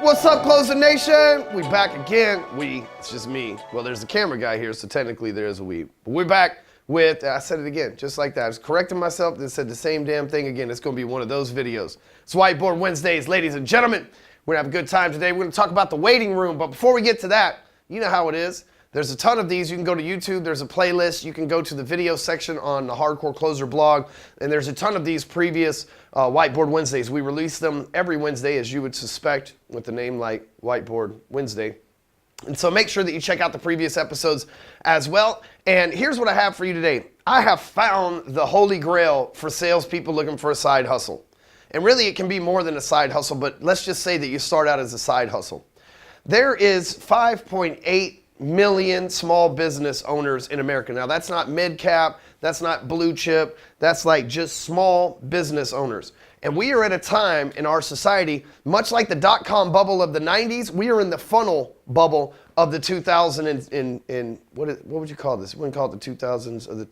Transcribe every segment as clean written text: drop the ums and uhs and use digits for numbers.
What's up, Closer Nation? We back again. It's just me. Well, there's a camera guy here, so technically there is a we. But we're back with, I said it again, just like that. I was correcting myself and said the same damn thing again. It's going to be one of those videos. It's Whiteboard Wednesdays, ladies and gentlemen. We're going to have a good time today. We're going to talk about the waiting room. But before we get to that, you know how it is. There's a ton of these. You can go to YouTube. There's a playlist. You can go to the video section on the Hardcore Closer blog. And there's a ton of these previous Whiteboard Wednesdays. We release them every Wednesday, as you would suspect, with a name like Whiteboard Wednesday. And so make sure that you check out the previous episodes as well. And here's what I have for you today. I have found the holy grail for salespeople looking for a side hustle. And really, it can be more than a side hustle, but let's just say that you start out as a side hustle. There is 5.8 million small business owners in America. Now, that's not mid-cap, that's not blue chip, that's like just small business owners. And we are at a time in our society, much like the dot-com bubble of the 90s, we are in the funnel bubble of the 2000 what would you call this? We wouldn't call it the 2000s or the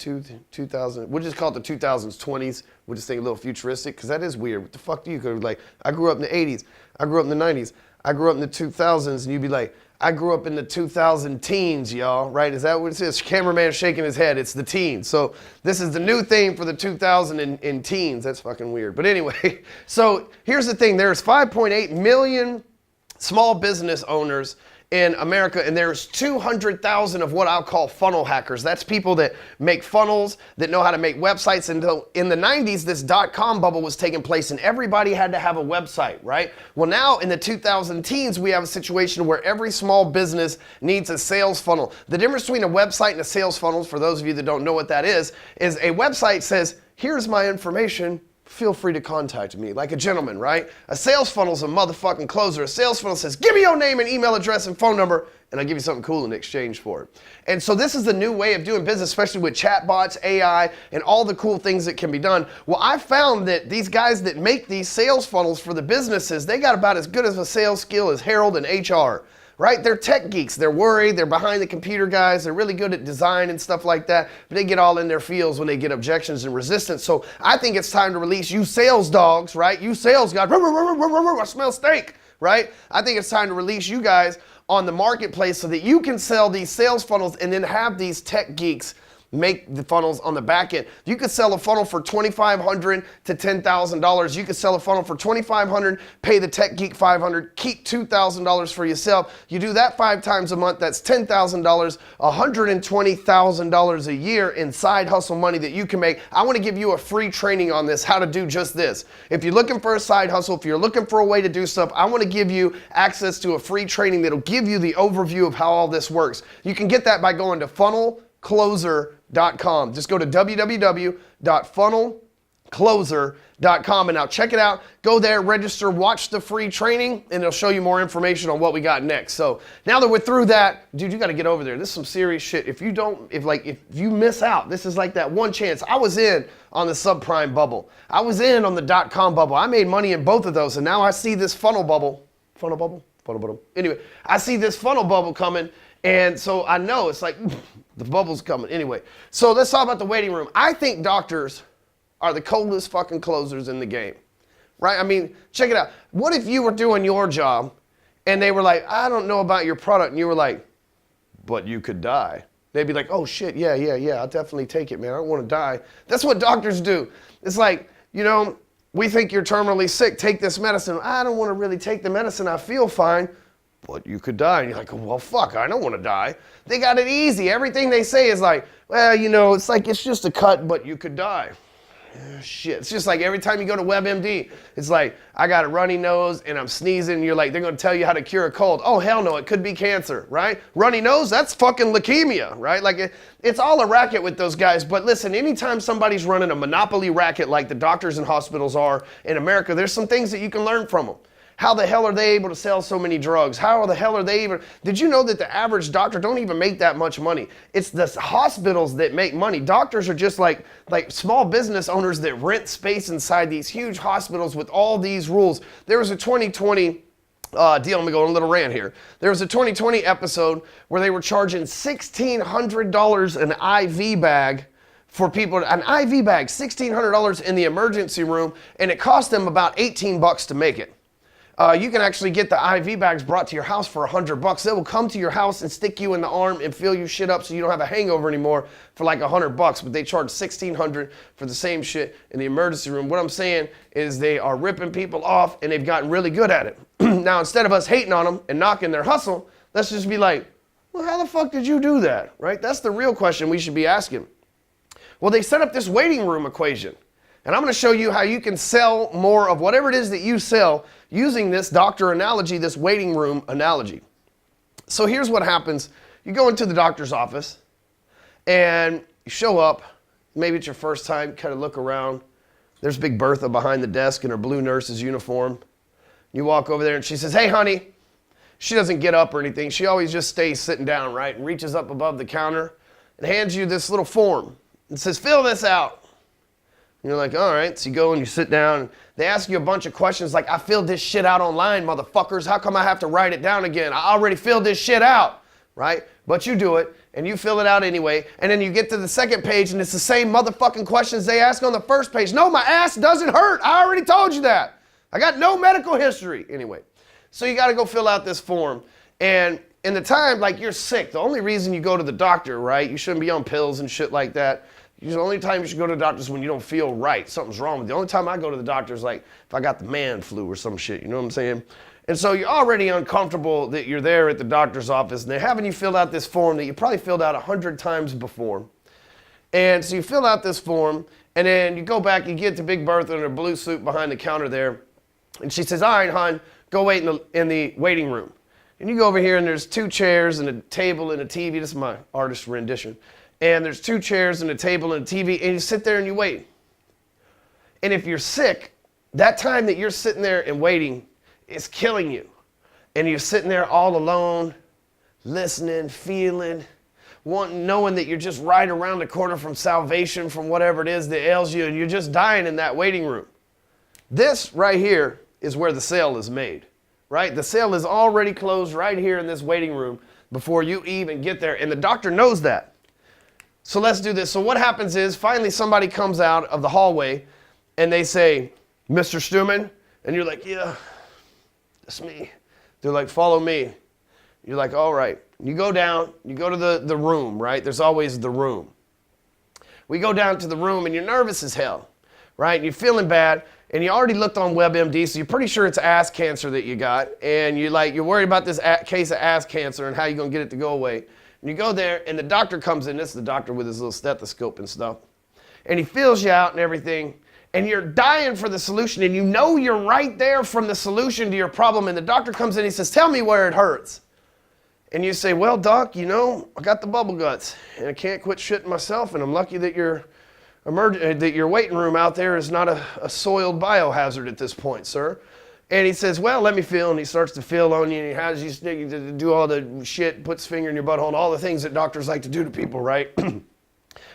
2000, we'll just call it the 2000s, 20s. We'll just think a little futuristic, because that is weird. What the fuck do you go like, I grew up in the 80s, I grew up in the 90s, I grew up in the 2000s, and you'd be like, I grew up in the 2000 teens, y'all, right? Is that what it says? Cameraman shaking his head. It's the teens. So this is the new thing for the 2000 in teens. That's fucking weird. But anyway, so here's the thing. There's 5.8 million small business owners in America, and there's 200,000 of what I'll call funnel hackers. That's people that make funnels, that know how to make websites. And in the 90s, this dot-com bubble was taking place, and everybody had to have a website, right? Well, now in the 2000 teens, we have a situation where every small business needs a sales funnel. The difference between a website and a sales funnel, for those of you that don't know what that is a website says, here's my information, feel free to contact me, like a gentleman, right? A sales funnel's a motherfucking closer. A sales funnel says, give me your name and email address and phone number, and I'll give you something cool in exchange for it. And so this is the new way of doing business, especially with chatbots, AI, and all the cool things that can be done. Well, I found that these guys that make these sales funnels for the businesses, they got about as good as a sales skill as Harold and HR. Right? They're tech geeks. They're worried. They're behind the computer guys. They're really good at design and stuff like that. But they get all in their fields when they get objections and resistance. So I think it's time to release you sales dogs, right? You sales guys. I smell steak, right? I think it's time to release you guys on the marketplace so that you can sell these sales funnels and then have these tech geeks make the funnels on the back end. You could sell a funnel for $2,500 to $10,000. You could sell a funnel for $2,500, pay the tech geek $500, keep $2,000 for yourself. You do that 5 times a month, that's $10,000, $120,000 a year in side hustle money that you can make. I want to give you a free training on this, how to do just this. If you're looking for a side hustle, if you're looking for a way to do stuff, I want to give you access to a free training that'll give you the overview of how all this works. You can get that by going to funnelcloser.com. Just go to www.funnelcloser.com and now check it out. Go there, register, watch the free training, and it'll show you more information on what we got next. So now that we're through that, dude, you got to get over there. This is some serious shit. If you miss out, this is like that one chance. I was in on the subprime bubble. I was in on the dot-com bubble. I made money in both of those, and now I see this funnel bubble. Funnel bubble? Funnel bubble. Anyway, I see this funnel bubble coming. And so I know it's like, the bubble's coming. Anyway, so let's talk about the waiting room. I think doctors are the coldest fucking closers in the game, right? I mean, check it out. What if you were doing your job and they were like, I don't know about your product. And you were like, but you could die. They'd be like, oh shit, yeah, I'll definitely take it, man. I don't want to die. That's what doctors do. It's like, you know, we think you're terminally sick. Take this medicine. I don't want to really take the medicine. I feel fine. But you could die. And you're like, well, fuck, I don't want to die. They got it easy. Everything they say is like, well, you know, it's like, it's just a cut, but you could die. Shit. It's just like every time you go to WebMD, it's like, I got a runny nose and I'm sneezing. And you're like, they're going to tell you how to cure a cold. Oh, hell no, it could be cancer, right? Runny nose, that's fucking leukemia, right? Like it's all a racket with those guys. But listen, anytime somebody's running a monopoly racket like the doctors and hospitals are in America, there's some things that you can learn from them. How the hell are they able to sell so many drugs? How the hell are they even... Did you know that the average doctor don't even make that much money? It's the hospitals that make money. Doctors are just like small business owners that rent space inside these huge hospitals with all these rules. There was a 2020 deal. I'm going to go on a little rant here. There was a 2020 episode where they were charging $1,600 an IV bag for people, an IV bag, $1,600 in the emergency room, and it cost them about $18 to make it. You can actually get the IV bags brought to your house for $100. They will come to your house and stick you in the arm and fill you shit up so you don't have a hangover anymore for like $100. But they charge $1,600 for the same shit in the emergency room. What I'm saying is they are ripping people off and they've gotten really good at it. Now, instead of us hating on them and knocking their hustle, let's just be like, well, how the fuck did you do that, right? That's the real question we should be asking. Well, they set up this waiting room equation. And I'm going to show you how you can sell more of whatever it is that you sell using this doctor analogy, this waiting room analogy. So here's what happens. You go into the doctor's office and you show up. Maybe it's your first time, kind of look around. There's Big Bertha behind the desk in her blue nurse's uniform. You walk over there and she says, hey, honey. She doesn't get up or anything. She always just stays sitting down, right? And reaches up above the counter and hands you this little form and says, fill this out. And you're like, all right. So you go and you sit down. And they ask you a bunch of questions like, I filled this shit out online, motherfuckers. How come I have to write it down again? I already filled this shit out, right? But you do it, and you fill it out anyway. And then you get to the second page, and it's the same motherfucking questions they ask on the first page. No, my ass doesn't hurt. I already told you that. I got no medical history. Anyway, so you got to go fill out this form. And in the time, like, you're sick. The only reason you go to the doctor, right? You shouldn't be on pills and shit like that. The only time you should go to the doctor is when you don't feel right. Something's wrong with you. The only time I go to the doctor is like if I got the man flu or some shit. You know what I'm saying? And so you're already uncomfortable that you're there at the doctor's office and they're having you fill out this form that you probably filled out 100 times before. And so you fill out this form and then you go back, you get to Big Bertha in her blue suit behind the counter there. And she says, all right, hon, go wait in the waiting room. And you go over here and there's 2 chairs and a table and a TV. This is my artist rendition. And there's 2 chairs and a table and a TV, and you sit there and you wait. And if you're sick, that time that you're sitting there and waiting is killing you. And you're sitting there all alone, listening, feeling, knowing that you're just right around the corner from salvation, from whatever it is that ails you, and you're just dying in that waiting room. This right here is where the sale is made, right? The sale is already closed right here in this waiting room before you even get there, and the doctor knows that. So let's do this. So what happens is finally somebody comes out of the hallway and they say, Mr. Stewman? And you're like, yeah, that's me. They're like, follow me. You're like, all right. You go down, you go to the room, right? There's always the room. We go down to the room and you're nervous as hell, right? And you're feeling bad and you already looked on WebMD, so you're pretty sure it's ass cancer that you got. And you're worried about this case of ass cancer and how you're going to get it to go away. And you go there, and the doctor comes in. This is the doctor with his little stethoscope and stuff. And he feels you out and everything. And you're dying for the solution. And you know you're right there from the solution to your problem. And the doctor comes in and he says, tell me where it hurts. And you say, well, doc, you know, I got the bubble guts. And I can't quit shitting myself. And I'm lucky that your waiting room out there is not a soiled biohazard at this point, sir. And he says, well, let me feel. And he starts to feel on you. And he has you to do all the shit, puts finger in your butthole, and all the things that doctors like to do to people, right?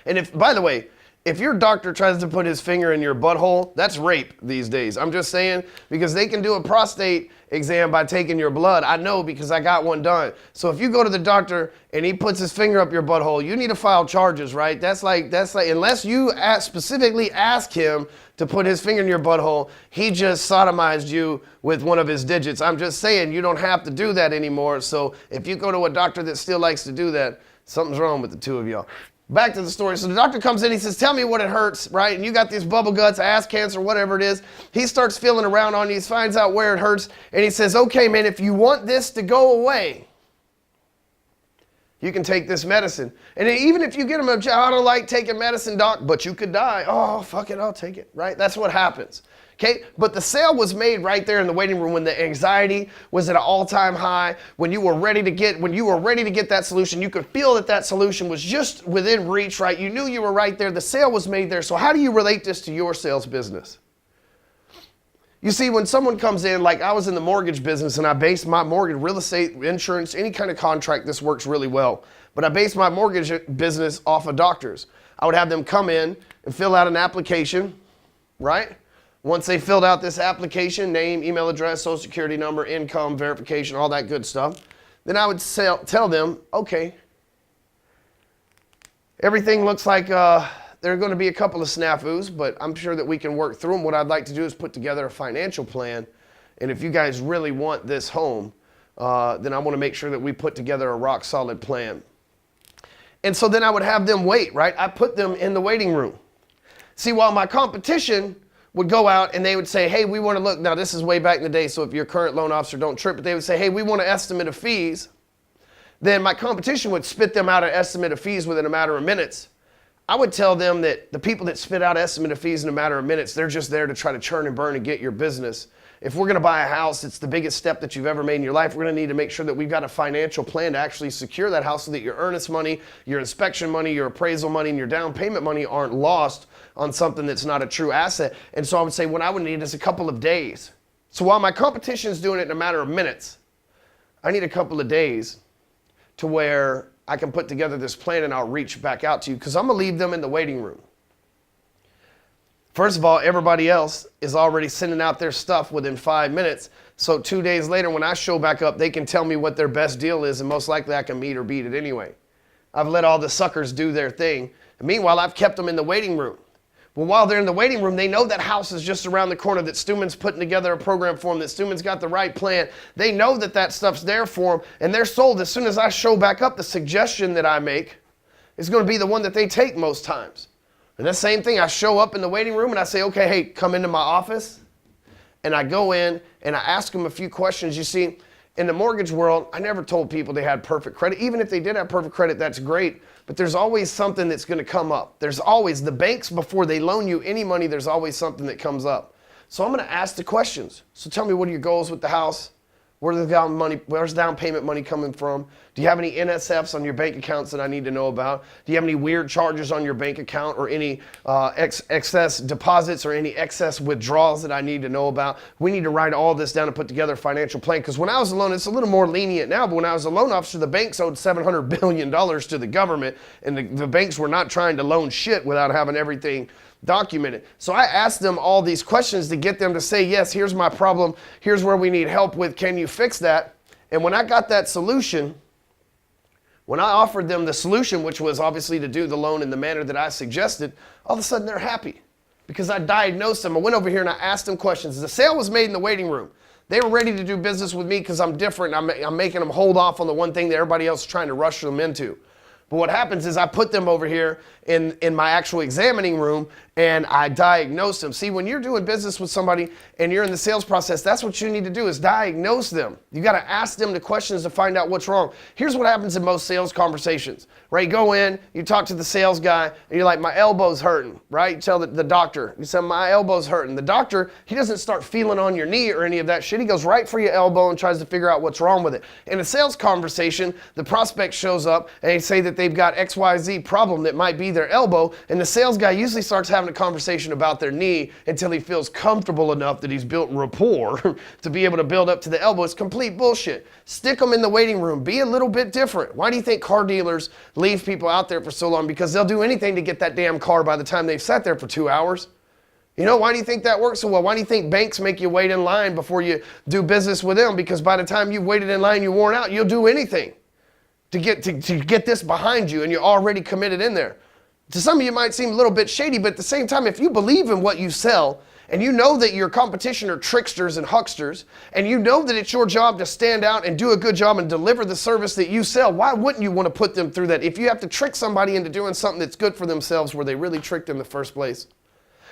And by the way, if your doctor tries to put his finger in your butthole, that's rape these days. I'm just saying, because they can do a prostate exam by taking your blood. I know because I got one done. So if you go to the doctor and he puts his finger up your butthole, you need to file charges, right? That's like unless you specifically ask him to put his finger in your butthole, he just sodomized you with one of his digits. I'm just saying, you don't have to do that anymore. So if you go to a doctor that still likes to do that, something's wrong with the two of y'all. Back to the story. So the doctor comes in, he says, tell me what it hurts, right? And you got these bubble guts, ass cancer, whatever it is. He starts feeling around on you, he finds out where it hurts, and he says, okay, man, if you want this to go away, you can take this medicine. And even if you get him, I don't like taking medicine, doc, but you could die. Oh, fuck it, I'll take it, right? That's what happens. Okay, but the sale was made right there in the waiting room when the anxiety was at an all-time high, when you were ready to get that solution. You could feel that solution was just within reach, right? You knew you were right there. The sale was made there. So how do you relate this to your sales business? You see, when someone comes in, like I was in the mortgage business and I based my mortgage, real estate, insurance, any kind of contract, this works really well. But I based my mortgage business off of doctors. I would have them come in and fill out an application, right? Once they filled out this application, name, email address, social security number, income, verification, all that good stuff, then I would tell them, okay, everything looks like there are going to be a couple of snafus, but I'm sure that we can work through them. What I'd like to do is put together a financial plan And if you guys really want this home, then I want to make sure that we put together a rock solid plan. And so then I would have them wait, right? I put them in the waiting room. See, while my competition would go out and they would say, hey, we want to look, now this is way back in the day, so if you're a current loan officer, don't trip, but they would say, hey, we want an estimate of fees. Then my competition would spit them out an estimate of fees within a matter of minutes. I would tell them that the people that spit out estimate of fees in a matter of minutes, they're just there to try to churn and burn and get your business. If we're going to buy a house, it's the biggest step that you've ever made in your life. We're going to need to make sure that we've got a financial plan to actually secure that house so that your earnest money, your inspection money, your appraisal money, and your down payment money aren't lost on something that's not a true asset. And so I would say what I would need is a couple of days. So while my competition's doing it in a matter of minutes, I need a couple of days to where I can put together this plan and I'll reach back out to you because I'm going to leave them in the waiting room. First of all, everybody else is already sending out their stuff within 5 minutes. So 2 days later, when I show back up, they can tell me what their best deal is, and most likely I can meet or beat it anyway. I've let all the suckers do their thing. And meanwhile, I've kept them in the waiting room. Well, while they're in the waiting room, they know that house is just around the corner, that Stewman's putting together a program for them, that Stewman's got the right plan. They know that that stuff's there for them, and they're sold. As soon as I show back up, the suggestion that I make is going to be the one that they take most times. And the same thing, I show up in the waiting room and I say, okay, hey, come into my office. And I go in and I ask them a few questions. You see, in the mortgage world, I never told people they had perfect credit. Even if they did have perfect credit, that's great. But there's always something that's going to come up. There's always, the banks, before they loan you any money, there's always something that comes up. So I'm going to ask the questions. So tell me, what are your goals with the house? Where's down payment money coming from? Do you have any NSFs on your bank accounts that I need to know about? Do you have any weird charges on your bank account or any excess deposits or any excess withdrawals that I need to know about? We need to write all this down and put together a financial plan. Because when I was a loan, it's a little more lenient now, but when I was a loan officer, the banks owed $700 billion to the government, and the banks were not trying to loan shit without having everything documented. So I asked them all these questions to get them to say, yes, here's my problem. Here's where we need help with. Can you fix that? And when I got that solution, when I offered them the solution, which was obviously to do the loan in the manner that I suggested, all of a sudden they're happy because I diagnosed them. I went over here and I asked them questions. The sale was made in the waiting room. They were ready to do business with me because I'm different. I'm making them hold off on the one thing that everybody else is trying to rush them into. But what happens is I put them over here in my actual examining room and I diagnose them. See, when you're doing business with somebody and you're in the sales process, that's what you need to do is diagnose them. You got to ask them the questions to find out what's wrong. Here's what happens in most sales conversations, right? You go in, you talk to the sales guy and you're like, my elbow's hurting, right? You tell the doctor, you say, my elbow's hurting. The doctor, he doesn't start feeling on your knee or any of that shit. He goes right for your elbow and tries to figure out what's wrong with it. In a sales conversation, the prospect shows up and they say that they've got XYZ problem that might be their elbow, and the sales guy usually starts having a conversation about their knee until he feels comfortable enough that he's built rapport to be able to build up to the elbow. It's complete bullshit. Stick them in the waiting room. Be a little bit different. Why do you think car dealers leave people out there for so long? Because they'll do anything to get that damn car by the time they've sat there for 2 hours. You know, why do you think that works so well? Why do you think banks make you wait in line before you do business with them? Because by the time you've waited in line, you're worn out, you'll do anything to get this behind you, and you're already committed in there. To some of you, it might seem a little bit shady, but at the same time, if you believe in what you sell, and you know that your competition are tricksters and hucksters, and you know that it's your job to stand out and do a good job and deliver the service that you sell, why wouldn't you want to put them through that? If you have to trick somebody into doing something that's good for themselves, were they really tricked in the first place?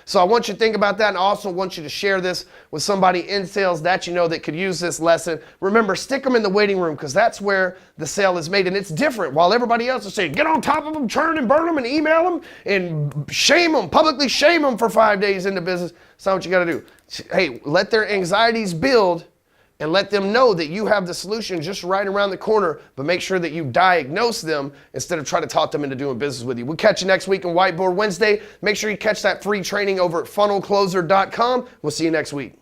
So I want you to think about that, and I also want you to share this with somebody in sales that you know that could use this lesson. Remember, stick them in the waiting room because that's where the sale is made, and it's different. While everybody else is saying, get on top of them, churn and burn them, and email them, and shame them, publicly shame them for 5 days into business, that's not what you got to do. Hey, let their anxieties build, and let them know that you have the solution just right around the corner, but make sure that you diagnose them instead of trying to talk them into doing business with you. We'll catch you next week on Whiteboard Wednesday. Make sure you catch that free training over at funnelcloser.com. We'll see you next week.